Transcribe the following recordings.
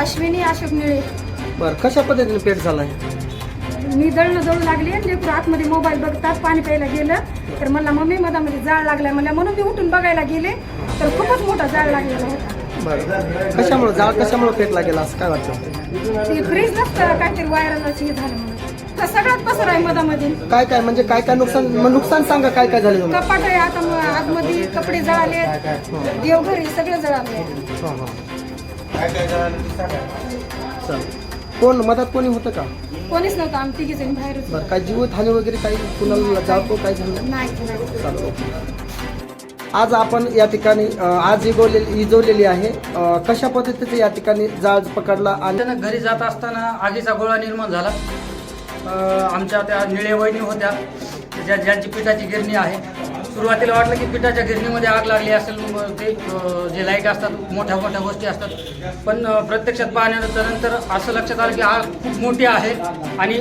अश्विनी अशोक निळे. बरं, कशा पद्धतीने पेट झालाय? मी दळणं दळू लागली आणि लेकरू आतमध्ये मोबाईल बघतात, पाणी प्यायला गेलं तर मला मम्मी मधामध्ये जाळ लागलाय मला, म्हणून मी उठून बघायला गेले तर खूपच मोठा जाळ लागलेला होता. बरं, कशामुळे जाळ कशामुळे पेटला गेला असं काय वाटतं? ती फ्रीज नसतं काहीतरी व्हायरलच हे झालं म्हणून. तर सगळ्यात पसर आहे मधामध्ये. काय काय म्हणजे काय काय नुकसान सांगा, काय काय झालं तुम्हाला? कपाट आहे आता आतमध्ये, कपडे जळाले, देवघरी सगळे जळाले. चल, कोण मदत कोणी होतं का? कोणीच नव्हतं, आम्ही तिघी जण बाहेरच. बरं, काय जीवितहानी वगैरे काही कुणाला जाळतो काय झालं? नाही. चालेल. आज आपण या ठिकाणी आज इजवलेली आहे. कशा पद्धतीचं या ठिकाणी जाळ पकडला आणि त्यानं घरी जात असताना आगीचा गोळा निर्माण झाला. आमच्या त्या निळे वहिनी होत्या, ज्यांची पिठाची गिरणी आहे. सुरुवातीला वाटलं की पिठाच्या गिरणीमध्ये आग लागली असेल, ते जे लाईट असतात मोठ्या मोठ्या गोष्टी असतात, पण प्रत्यक्षात पाहण्यानंतर असं लक्षात आलं की आग खूप मोठी आहे आणि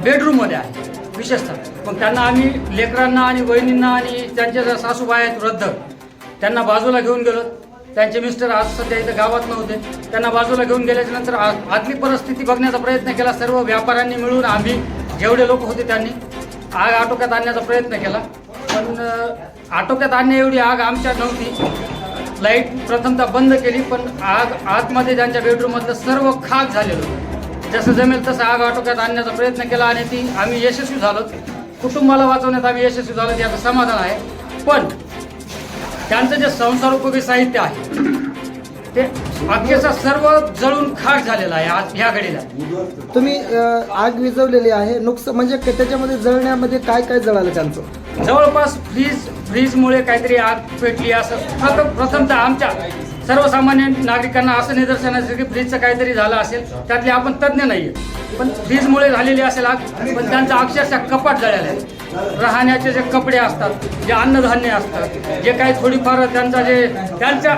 बेडरूममध्ये आहे विशेषतः. मग त्यांना आम्ही लेकरांना आणि वहिनींना आणि त्यांच्या ज्या सासूबाई आहेत वृद्ध, त्यांना बाजूला घेऊन गेलो. त्यांचे मिस्टर आज सध्या इथं गावात नव्हते. त्यांना बाजूला घेऊन गेल्याच्या नंतर आतली परिस्थिती बघण्याचा प्रयत्न केला. सर्व व्यापाऱ्यांनी मिळून आम्ही जेवढे लोक होते त्यांनी आग आटोक्यात आणण्याचा प्रयत्न केला, पण आटोक्यात आणण्या एवढी आग आमच्या नव्हती. लाईट प्रथमतः बंद केली, पण आग आतमध्ये त्यांच्या बेडरूममधलं सर्व खाक झालेलं. जसं जमेल तसं आग आटोक्यात आणण्याचा प्रयत्न केला आणि ती आम्ही यशस्वी झालो. कुटुंबाला वाचवण्यात आम्ही यशस्वी झालो, याचं समाधान आहे. पण त्यांचं जे संसारोपयोगी साहित्य आहे ते अखेरचा सर्व जळून खाक झालेला आहे आज ह्या घडीला. तुम्ही आग विझवलेली आहे, नुकसान म्हणजे त्याच्यामध्ये जळण्यामध्ये काय काय जळालं त्यांचं? जवळपास फ्रीजमुळे काहीतरी आग पेटली असं प्रथमतः आमच्या सर्वसामान्य नागरिकांना असं निदर्शनास येतं की फ्रीजचं काहीतरी झालं असेल. त्यातले आपण तज्ज्ञ नाही आहे, पण फ्रीजमुळे झालेली असेल आग. पण त्यांचं अक्षरशः कपाट जळालं आहे. राहण्याचे जे कपडे असतात, जे अन्नधान्य असतात, जे काही थोडीफार त्यांच्या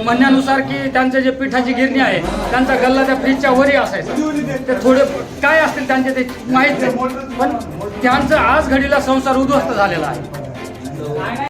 म्हणण्यानुसार की त्यांचं जे पिठाची गिरणी आहे त्यांचा गल्ला त्या फ्रीजच्या वरही असायचा. ते थोडे काय असतील त्यांचे ते माहीत नाही, पण त्यांचं आज घडीला संसार उद्ध्वस्त झालेला आहे.